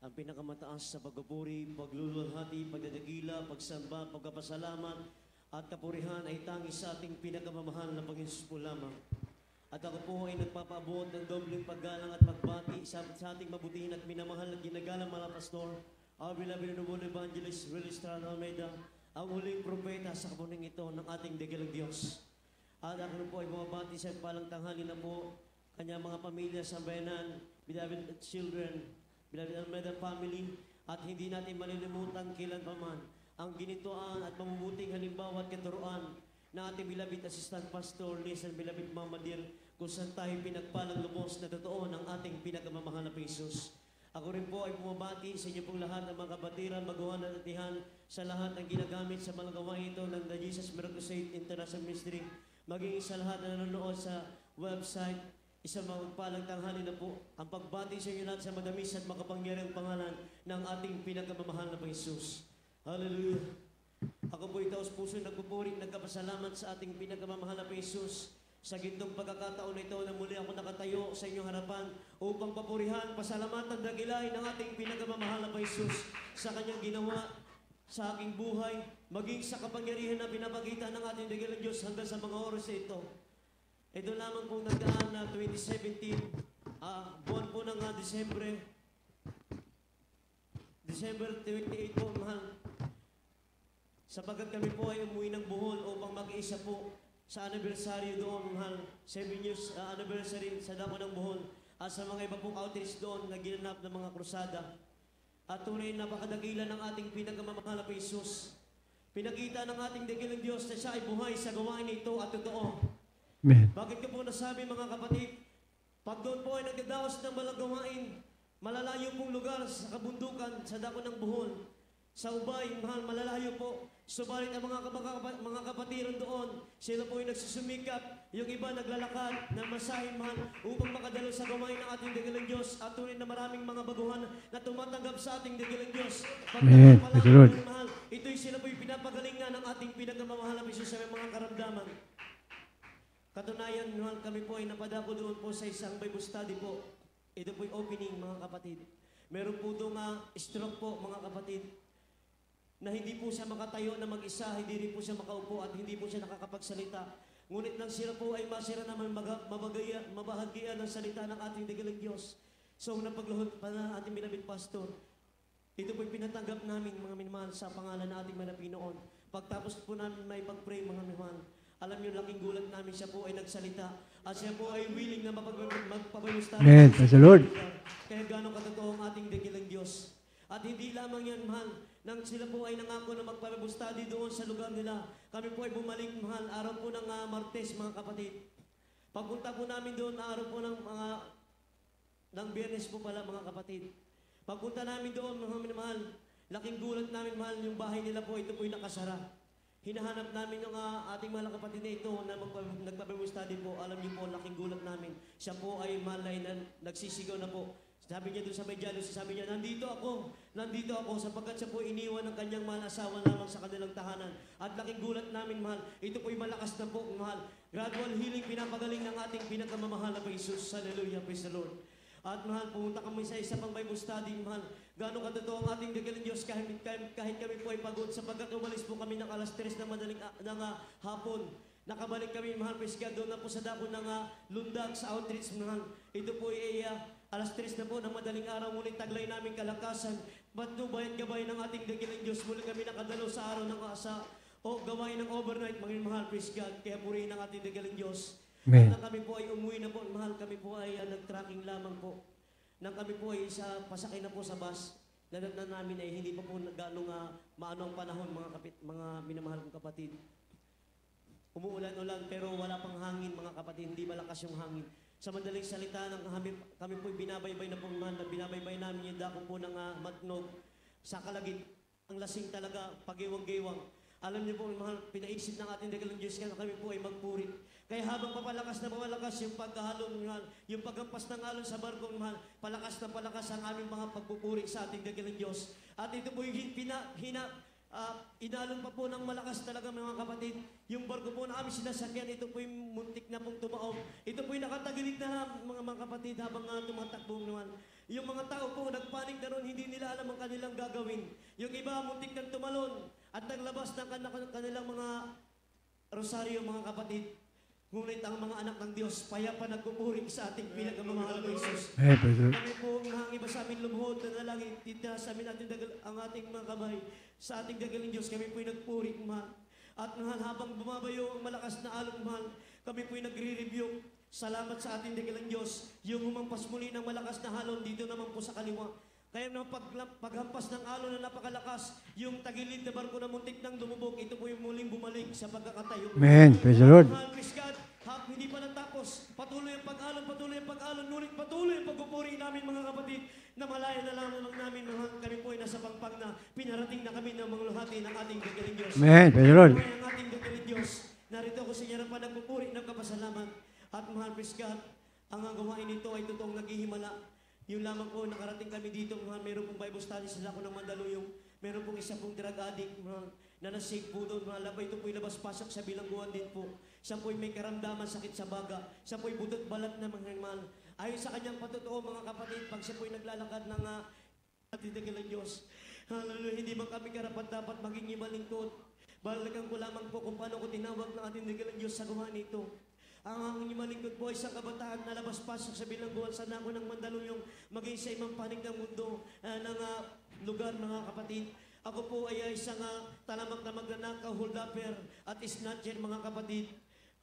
ang pinakamataas sa pagpupuri, pagluluwalhati, pagdadagila, pagsamba, pagkapasalamat, at kapurihan ay tangis sa ating pinakamamahal na Panginoon po lamang. At ako po ay nagpapaabot ng dobleng paggalang at pagbati sa ating mabutihin at minamahal at ginagalang mga pastor, our beloved and noble evangelist, Willie Estrada Almeida, ang huling propeta sa kapuning ito ng ating dakilang Diyos. At ako po ay bumabati sa palang tanghali na po kanyang mga pamilya sa bayanan, beloved children, beloved Almeida family, at hindi natin malilimutan kailan pa man ang ginituan at mamubuting halimbawa at katuruan na ating beloved assistant pastor, Lisan beloved Mama Dear, kung saan tayo pinagpalang lubos na totoo ng ating pinakamamahal na Jesus. Ako rin po ay bumabati sa inyo pong lahat ng mga kabatiran, magawa at atihan sa lahat ng ginagamit sa mga gawain ito ng The Jesus Miracle Crusade International Ministry, maging sa lahat na nanonood sa website. Isang magpalang tanghali na po ang pagbati sa inyo lahat sa madamis at makapangyarihang pangalan ng ating pinakamamahal na Jesus. Hallelujah! Ako po itaos puso nagpupuri, nagkapasalamat sa ating pinakamamahal na Jesus sa gintong pagkakataon na ito na muli ako nakatayo sa inyong harapan upang papurihan, pasalamatan, dagilain ng ating pinakamamahal na Jesus sa kanyang ginawa sa aking buhay, maging sa kapangyarihan na pinapakita ng ating dakilang Diyos hanggang sa mga oras na ito. Ito lamang pong nagdaan na 2017, buwan po ng December 28 po, mahal. Sapagkat kami po ay umuwi ng Bohol upang mag-iisa po sa anniversary doon, mahal. 7 years anniversary sa Dako ng Bohol. At sa mga iba pong outreach doon na ginanap ng mga krusada. At tunay napakadakila ng ating pinakamamahal na Jesus. Pinakita ng ating dakilang Diyos na siya ay buhay sa gawain ito at totoo. Amen. Bakit ko po nasabi mga kapatid, pag doon po ay nagdadaos ng malang gawain, malalayo pong lugar sa kabundukan sa Dako ng Bohol, sa Ubay, mahal, malalayo po. Subalit ang mga kapatiran doon, sila po ay nagsusumikap, yung iba naglalakad na masahin, mahal, upang makadalo sa gawain ng ating dakilang Diyos at tunay na maraming mga baguhan na tumatanggap sa ating dakilang Diyos. Amen. Mahal, ito'y sila po ay pinapagalingan ng ating pinakamamahal na Diyos sa mga karamdaman. Katunayan, mahal, kami po ay napadako doon po sa isang Bible study po. Ito po ay opening, mga kapatid. Meron po doon stroke po, mga kapatid, na hindi po siya makatayo na mag-isa, hindi rin po siya makaupo at hindi po siya nakakapagsalita. Ngunit nang sila po ay masira naman mabahagian ng salita ng ating dakilang Diyos. So napagluhod pa na ating binabit pastor, ito po'y pinatanggap namin mga minamahal sa pangalan ng ating Manapinoon. Pagtapos po namin may pag-pray mga minamahal, alam niyo laking gulat namin siya po ay nagsalita at siya po ay willing na magpapalusta. Amen. Praise the Lord. Kaya gano'ng katotoo ang ating dakilang Diyos. At hindi lamang yan, mahal, nang sila po ay nangako na magpa-Bible study doon sa lugar nila, kami po ay bumalik, mahal, araw po ng Martes, mga kapatid. Pagpunta po namin doon, araw po ng Biyernes po pala, mga kapatid. Pagpunta namin doon, mga mahal, laking gulat namin, mahal, yung bahay nila po, ito po ay nakasara. Hinahanap namin yung ating mahal na kapatid na ito na nagpa-Bible study po. Alam niyo po, laking gulat namin. Siya po ay mahal na nagsisigaw na po. Sabi niya doon sa may jealousy, sabi niya, nandito ako sapagkat siya po iniwan ng kanyang mahal asawa lamang sa kanilang tahanan. At laking gulat namin, mahal, ito po'y malakas na po, mahal. Gradual healing, pinapagaling ng ating pinakamamahal na Jesus. Hallelujah, praise the Lord. At mahal, pumunta kami sa isa pang Bible study, mahal. Gano'ng katotoo ang ating dakilang Diyos kahit kami po ay pagod sapagkat umalis po kami ng alas 3 ng hapon. Nakabalik kami, mahal, praise God, doon na po sa dako ng Lundag sa outreach, mahal. Ito po ay alas 3 na po ng madaling araw, muling taglay namin kalakasan. Patnubayan gabay ng ating dakilang Diyos, muli kami nakadalo sa araw ng gawain ng overnight, mga mahal, praise God. Kaya purihin ang ating dakilang Diyos. Amen. At nang kami po ay umuwi na po, mahal, kami po ay nag-tracking lamang po. Nang kami po ay pasakay na po sa bus, nadatnan namin ay hindi pa po gano'ng maano ang panahon, mga minamahal kong kapatid. Umuulan-ulan pero wala pang hangin, mga kapatid, hindi malakas yung hangin. Sa madaling salita, kami po binabaybay na po, mahal, na binabaybay namin yung dako po ng Matnog. Sa kalagit, ang lasing talaga, pagiwang-giwang. Alam niyo po, mahal, pinaisip ng ating dakilang Diyos kaya kami po ay magpurit. Kaya habang papalakas na papalakas yung pagkahalong, mahal, yung pagkampas ng alon sa barkong, mahal, palakas na palakas ang aming mga pagpupuri sa ating dakilang Diyos. At ito po yung inalon pa po ng malakas talaga mga kapatid. Yung barko po na aming sinasakyan, ito po yung muntik na pong tumaob. Ito po yung nakatagilid na mga kapatid habang tumatakbo naman. Yung mga tao po nagpanik na ron, hindi nila alam ang kanilang gagawin. Yung iba muntik nang tumalon at naglabas ng kanilang mga rosaryo mga kapatid. Ngunit ang mga anak ng Diyos, payapa nagpupuri sa ating pinakamamahal na Jesus. Amen. Praise the Lord. Kami po nangiba sa amin lumuhod na nalangin, tita sa amin ang ating mga kamay. Sa ating dagaling Diyos, kami po'y nagpuri, mahal. At mahal, habang bumabayo ang malakas na alon, mahal, kami po'y nagre-review. Salamat sa ating dagaling Diyos. Yung humampas muli ng malakas na halon, dito naman po sa kaliwa. Kaya naman paghampas ng alon na napakalakas, yung tagilid na barko na muntik nang lumubog, ito po yung muling bumalik sa pagkakatayo. Amen. Praise the Lord. Mahal, praise God. Hindi pa natapos. Patuloy ang pag-alon, ngunit patuloy ang pagpupuri namin mga kapatid, na malaya na lang namin mahal. Kami po ay nasa pangpang na pinarating na kami ng mga luhati ng ating gagaling Diyos. Amen. Praise the Lord. Ang ating gagaling Diyos. Narito ako sa inyo na nagpupuri ng kapasalamat. At mahal, praise God, ang gawain nito ay totoong naghihimala. Yung lamang po, nakarating kami dito, mahal, meron pong Bible study sa Lako ng Mandaluyong. Meron pong isa pong drug addict, mahal, na nasig po doon, mahal. Ito po'y labas-pasok sa bilangguan din po. Siya po'y may karamdaman, sakit sa baga. Siya po'y butot balat na mga mahal. Ayon sa kanyang patotoo, mga kapatid, pag siya po'y naglalakad ng ating dakilang Diyos. Hallelujah, hindi man kami karapat-dapat maging imalingkod. Balagang ko lamang po kung paano ko tinawag ng ating dakilang Diyos sa gawa nito. Ang aking malingkod po ay isang kabataan na labas-pasok sa bilangguan sa Lako ng Mandaluyong, maging sa ibang panig ng mundo ng lugar, mga kapatid. Ako po ay isang talamak na magnanakaw, hold-upper at snatcher, mga kapatid.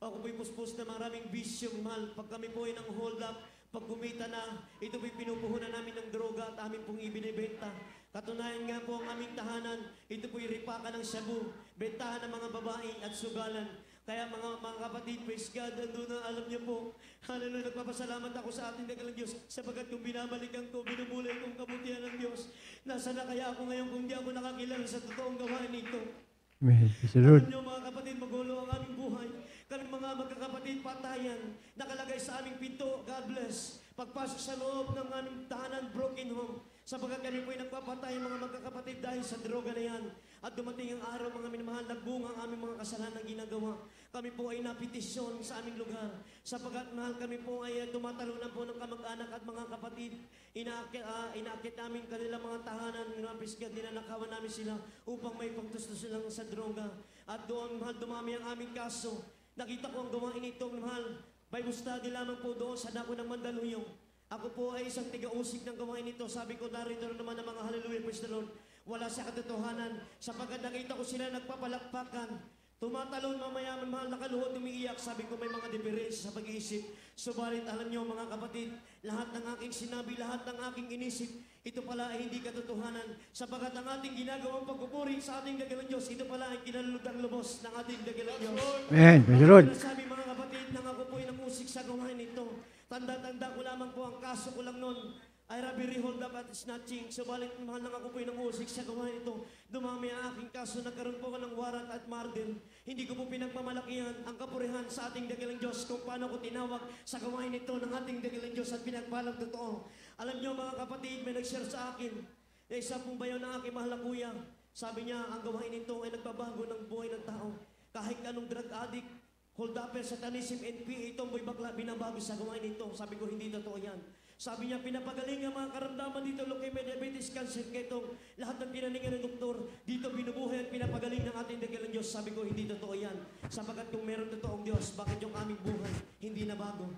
Ako po'y puspos na maraming bisyo, mahal. Pag kami po ay nang hold up, pag kumita na, ito po'y pinupuhunan namin ng droga at amin pong ibinibenta. Katunayan nga po ang aming tahanan, ito po'y ripaka ng shabu, bentahan ng mga babae at sugalan. Kaya mga kapatid, praise God, nandun na alam niyo po, hallelujah, nagpapasalamat ako sa ating dakilang Diyos, sapagat kung binabalikan ko, binubulay kong kabutihan ng Diyos, nasa na kaya ako ngayon kung di ako nakakilala sa totoong gawain nito. Amen. Praise the Lord. Alam niyo mga kapatid, magulo ang aming buhay. Kami mga magkakapatid, patayan, nakalagay sa aming pinto, God bless. Pagpasok sa loob ng aming tahanan, broken home. Sapagkat kami po'y nagpapatay mga magkakapatid dahil sa droga na yan. At dumating ang araw, mga minamahal, nagbunga ang aming mga kasalanan ginagawa. Kami po ay napetisyon sa aming lugar. Sapagkat mahal, kami po ay tumatalunan po ng kamag-anak at mga kapatid. Inaakit namin kanilang mga tahanan, mga pisgat, ninanakawan namin sila upang may pagtusto silang sa droga. At doon, mahal, dumami ang aming kaso. Nakita ko ang gawain ito, mahal. Bible study lamang po doon sa Lako ng Mandaluyong. Ako po ay isang tiga-usig ng gawain ito. Sabi ko, narito naman ang mga hallelujah, praise the Lord. Wala sa katotohanan. Sapagkat nakita ko sila nagpapalakpakan. Tumatalon mamaya, mahal, nakaluhod, umiiyak. Sabi ko, may mga diferensya sa pag-iisip. Subalit, alam niyo mga kapatid, lahat ng aking sinabi, lahat ng aking inisip, ito pala ay hindi katotohanan. Sapagkat ang ating ginagawang pagpupuri sa ating dakilang Diyos, ito pala ay kinalulutang lubos ng ating dakilang Diyos. Amen. Praise the Lord. Sabi mga kapatid, nang ako po ay namusik sa gawain ito. Tanda-tanda ko lamang po ang kaso ko lang noon ay robbery, hold up at snatching. Subalit mahal nang ako po ay namusik sa gawain ito. Dumami ang aking kaso, nagkaroon po ako ng warrant at murder. Hindi ko po pinagmamalakihan ang kapurihan sa ating dakilang Diyos kung paano ko tinawag sa gawain ito ng ating dakilang Diyos at pinagpalang totoo. Alam niyo mga kapatid, may nag-share sa akin na isa pong bayaw ng aking mahal na kuya. Sabi niya, ang gawain ito ay nagbabago ng buhay ng tao. Kahit anong drug addict, hold-upper, satanism, NPA, tomboy, bakla, binabago sa gawain ito. Sabi ko, hindi totoo yan. Sabi niya, pinapagaling ang mga karamdaman dito, leukemia, diabetes, cancer, ketong, lahat ng tinaningan ng doktor, dito binubuhay at pinapagaling ng ating dakilang Diyos. Sabi ko, hindi totoo yan. Sapagat kung meron totoong Diyos, bakit yung aming buhay hindi na bago?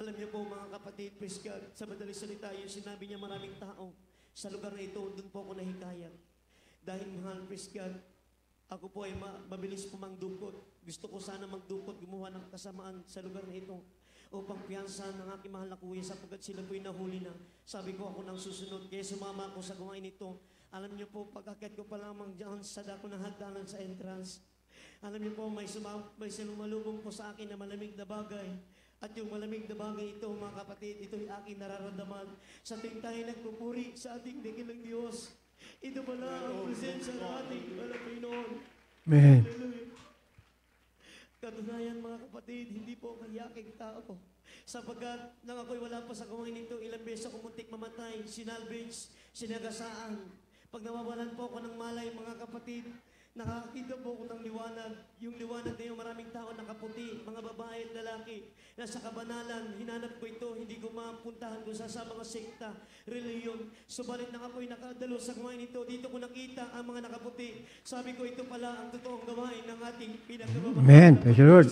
Alam niyo po mga kapatid, praise God, sa madaling salita, yung sinabi niya maraming tao, sa lugar na ito, doon po ako nahikayat. Dahil mahal, praise God, ako po ay mabilis po mangdukot. Gusto ko sana magdukot, gumawa ng kasamaan sa lugar na ito upang piyansa ng aking mahal na kuya sapagkat sila po'y nahuli na. Sabi ko ako nang susunod, kaya sumama ako sa gawain ito. Alam niyo po, pag-akit ko pa lamang dyan sa dako ng hagdanan sa entrance, alam niyo po, may sumalubong po sa akin na malamig na bagay. At yung malamig na bagay ito, mga kapatid, ito'y aking nararamdaman. Sa tuwing tayo nagpupuri sa ating dakilang Diyos, ito pala ang presensya ng ating Panginoon. Amen. Hallelujah. Katunayan mga kapatid, hindi po kayaking tao. Sapagkat nang ako'y wala pa sa gawain nito, ilang beses ako muntik mamatay, sinalvage, sinagasaan. Pag nawawalan po ako ng malay, mga kapatid, nakakita po ako ng liwanag. Yung liwanag na yung maraming tao nakaputi, mga babae at lalaki. Nasa kabanalan, hinanap ko ito, hindi ko mapuntahan kung sa mga sekta, reliyon. Subalit na ako'y nakadalo sa gawain ito, dito ko nakita ang mga nakaputi. Sabi ko, ito pala ang totoong gawain ng ating pinagmamahal. Amen. Praise the Lord.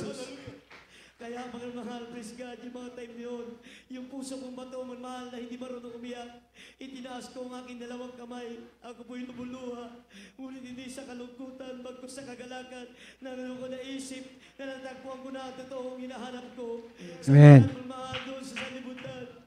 Kaya mga mahal, praise God, yung mga time yun, yung puso kong bato, mahal na hindi marunong umiyak, itinaas ko ang aking dalawang kamay, ako po'y lumuluha, ngunit hindi sa kalungkutan, bagkus sa kagalakan, na ko naisip, na natagpuan ko na ang totoong hinahanap ko. Amen. Sa mahal doon sa salibutan.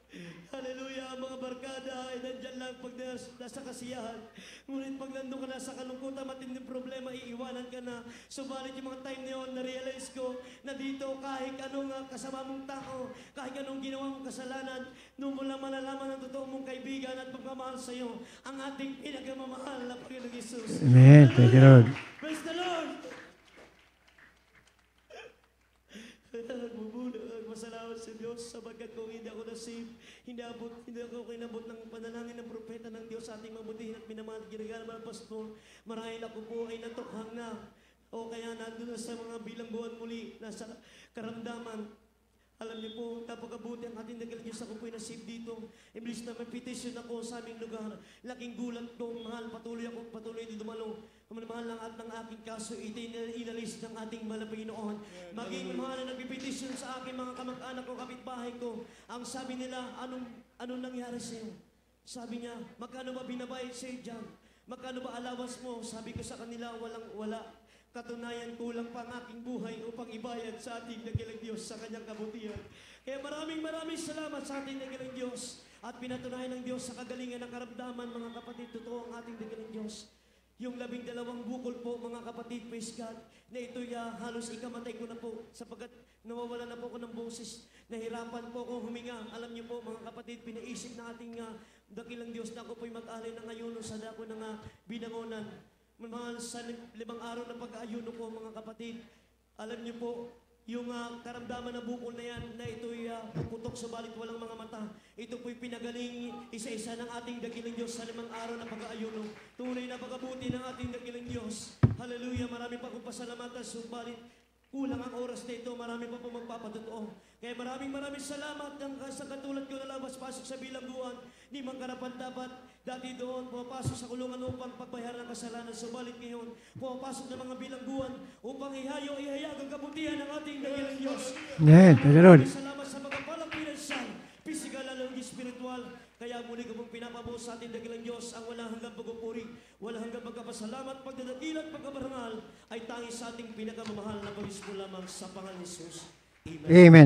Hallelujah, ang mga barkada ay nandyan lang pag nasa kasiyahan. Ngunit pag nandun ka na sa kalungkutan, matinding problema, iiwanan ka na. Subalit yung mga time na yun, na-realize ko na dito kahit anong kasama mong tao, kahit anong ginawa mong kasalanan, noon mo lang malalaman ang totoo mong kaibigan at pagmamahal sa iyo, ang ating pinagmamahal na Panginoong Jesus. Amen. Praise the Lord. Praise the Lord! Masalamat sa Diyos sapagkat kung hindi ako nasave, hindi ako kinabot ng panalangin ng propeta ng Diyos sa ating mabutihin at minamahal at ginagala ng pastor. Marahil ako po ay natukhang na o kaya nandun na sa mga bilangguan muli, nasa karamdaman. Alam niyo po, napakabuti ang ating dakilang Diyos. Ako po'y nasave dito. Imbis na may petition ako sa aming lugar. Laking gulat ko, mahal, patuloy din dumalo. Mahal lang at ng aking kaso, ito inalis ng ating malapinoon. Maging mahal na nagpipetisyon sa aking mga kamag-anak ko, kapitbahay ko. Ang sabi nila, anong nangyari sa'yo? Sabi niya, magkano ba binabayad sa'yo dyan? Magkano ba allowance mo? Sabi ko sa kanila, wala. Katunayan, kulang pa ang aking buhay upang ibayad sa ating dakilang Diyos sa kanyang kabutihan. Kaya maraming salamat sa ating dakilang Diyos. At pinatunayan ng Diyos sa kagalingan ng karamdaman, mga kapatid, totoo ang ating dakilang Diyos. Yung 12 bukol po, mga kapatid, praise God, na ito'y halos ikamatay ko na po sapagkat nawawala na po ako ng boses. Nahirapan po ako huminga. Alam niyo po, mga kapatid, pinaisip na ating dakilang Diyos na ako po'y mag-alay ng ayuno sa dako ng binangonan. Mahal sa 5 araw na pag-aayuno ko, mga kapatid, alam niyo po, yung karamdaman na bukol na yan, na ito'y puputok subalit walang mga mata. Ito po'y pinagaling isa-isa ng ating dakilang Diyos sa 5 araw na pag-aayuno. Tunay na pagkabuti ng ating dakilang Diyos. Hallelujah, marami pa akong pasalamatan, subalit kulang ang oras na ito, marami pa po magpapatotoo. Kaya maraming salamat sa katulad ko na labas pasok sa bilangguan, di man karapat-dapat. Dati doon, pumapasok sa kulungan upang pagbayaran ng kasalanan. Subalit ngayon, pumapasok ng mga bilangguan upang ihayag ang kabutihan ng ating dakilang Diyos. Amen. Praise the Lord. Salamat sa mga palang pinansyal, physical at spiritual. Kaya muli ko pong pinapabuo sa ating dakilang Diyos ang walang hanggang pagpupuri, walang hanggang pagkapasalamat, pagdadakil at pagkabarangal ay tangis sa ating pinakamamahal na pagis mo lamang sa pangalan ni Jesus. Amen. Amen.